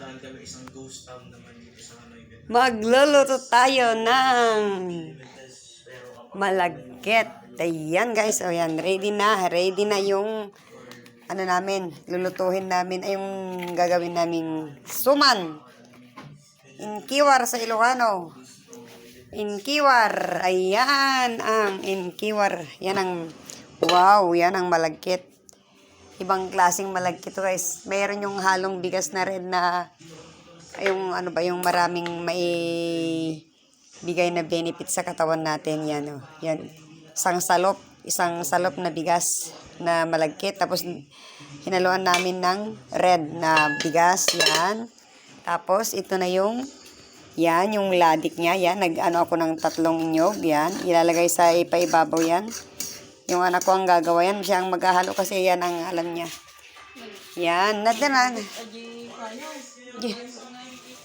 pupuntahan kami isang ghost town naman dito sa Hanoi, Vietnam. Magluluto tayo ng malagkit. Ayan guys, o yan, ready na yung ano namin, lulutuhin namin ay yung gagawin naming suman. Inkiwar sa Ilocano. Inkiwar, ayan ang inkiwar. Yan ang, wow, yan ang malagkit. Ibang klaseng malagkit to guys. Mayroon yung halong bigas na red na, yung ano ba, yung maraming may bigay na benefit sa katawan natin. Yan o, yan. Isang salop na bigas na malagkit. Tapos hinaluan namin ng red na bigas. Yan. Tapos ito na yung, yan, yung ladik niya. Yan, nag-ano ako ng 3 nyog. Yan, ilalagay sa ipaibabaw yan. Yung anak ko ang gagawa yan. Siya ang maghahalo kasi yan ang alam niya. Yan, nadanan.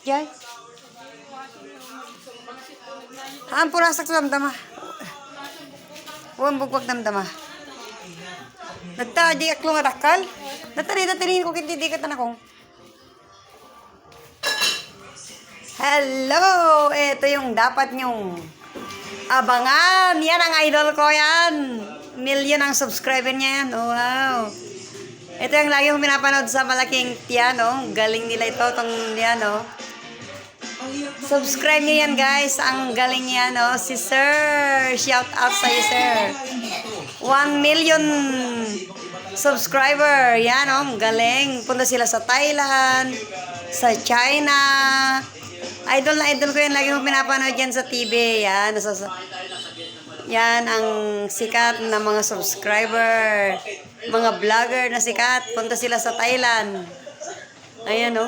Jay. Hampura sa damdama. Huwag bugwag damdama. Nagta, di aklo nga dakal. Datari ko kindidikat na akong. Hello! Ito yung dapat nyong abangan. Yan ang idol ko yan. Million ang subscriber niya yan. Oh, wow. Ito yung lagi kong pinapanood sa malaking piano. Galing nila ito. Itong piano. Subscribe niyo yan guys. Ang galing yan. Oh. Si Sir. Shout out sa'yo Sir. 1 million subscriber. Yan oh. Galing. Punta sila sa Thailand. Sa China. Idol na idol ko yan. Lagi kong pinapanood yan sa TV. Yan. Yan ang sikat na mga subscriber. Mga vlogger na sikat. Punta sila sa Thailand. Ayan o.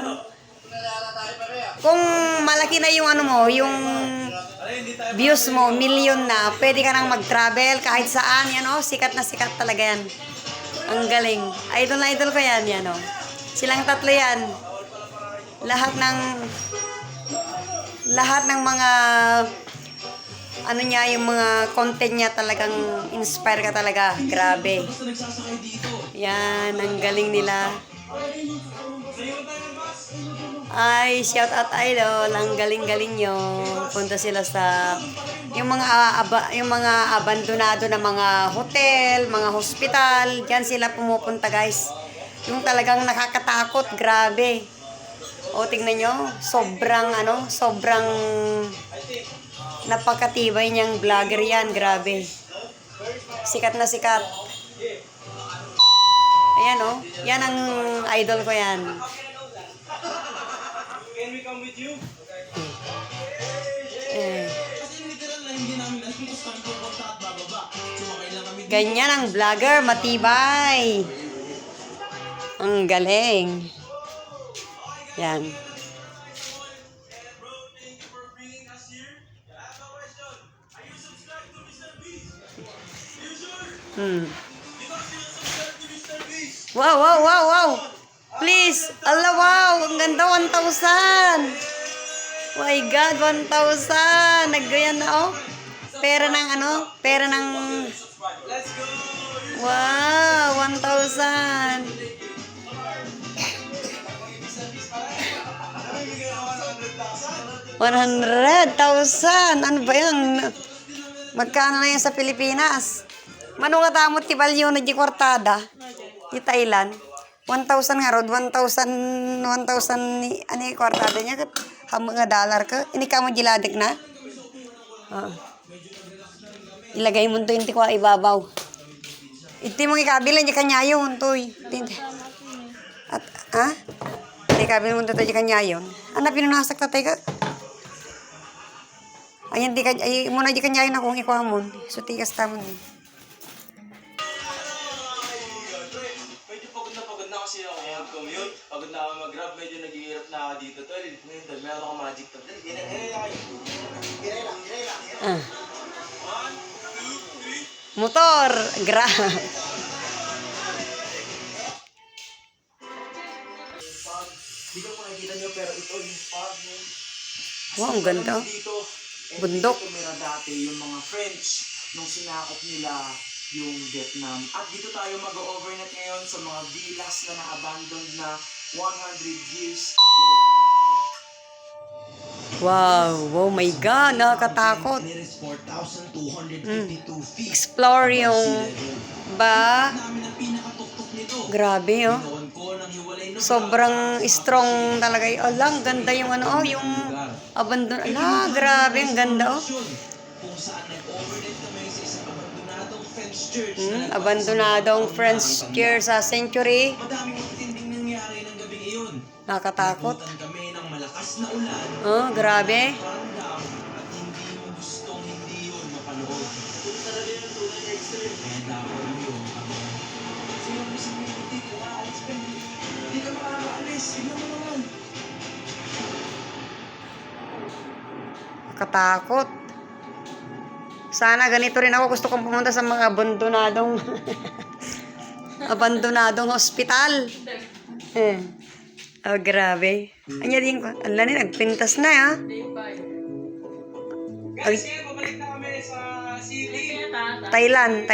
Kung malaki na yung ano mo, yung views mo, million na, pwede ka nang mag-travel kahit saan. Yan o. Sikat na sikat talaga yan. Ang galing. Idol na idol ko yan. Yan o. Silang 3 yan. Lahat ng mga ano niya, yung mga content niya talagang inspire ka talaga. Grabe. Yan, ang galing nila. Ay, shout out idol. Ang galing-galing nyo. Punta sila sa yung mga abandonado na mga hotel, mga hospital. Diyan sila pumupunta guys. Yung talagang nakakatakot. Grabe. O, tingnan nyo. Sobrang napakatibay niyang vlogger yan. Grabe. Sikat na sikat. Ayan o. Yan ang idol ko yan. Ganyan ang vlogger. Matibay. Ang galing. Yan. Wow. Please. Allah, wow. Ang ganda, 1,000. My God, 1,000. Naggayan na, oh. Pera ng wow, 1,000. 100,000. Ano ba yan? Magkano na yan sa Pilipinas? Manungatamot ti balyo na di kwartada. Di Thailand. 1,000 nga rod. 1,000 ano yung kwartada niya? Mga dollar ka. Ini ka mo giladik na? Ilagay mo ito yung tikwa ibabaw. Iti mo ikabila niya kanyayon. At, ha? Ikabila mo ito yung kanyayon. Ano pinunasak tatay ka? Ayan, ay muna di kanyayon akong ikuha mo. So, tigas tamon. Medyo pagod na kasi ako mag-commute. Pagod na ako mag-grab. Medyo naghihirap na ako dito. Tol, ngayon tol, meron akong magic tol. Motor. Hindi ko makikita nyo pero ito yung fog. Wow, ang ganda. Bundok. Dito meron dati yung mga French nung sinakop nila yung Vietnam. At dito tayo mag-overnight ngayon sa mga villas na na-abandoned na 100 years ago. Wow, oh my God, nakakatakot. And it is 4,252 feet. Explore above yung sea level. ba? Namin ang pinakatuktok nito. Grabe, oh. Ginoon ko ng hiwalay na Sobrang bra- strong talaga. Alang, ganda yung ano, oh, yung abandon. Ala, grabe, ang ganda, oh. Kung saan nag-overnight kami sa isang abandonadong French church. na Abandonadong nagpapasama French ang tanda. church sa Century. Madaming matitinding nangyari ng gabing iyon. Nakatakot. Nabutan kami ng malakas na ulan. Oh, grabe. Paramdam at hindi mo gustong hindi yun mapanood. Kaya dapat mo yun. Sino mo sa mga hindi ka aalis ka? Hindi ka makakaalis. Tignan mo naman. Nakatakot. Sana ganito rin ako. Gusto kong pumunta sa mga abandonadong abandonadong hospital. Oh, grabe. Anya din ko. Ala ni, nagpintas na, ha? Guys, babalik na kami sa city. Thailand.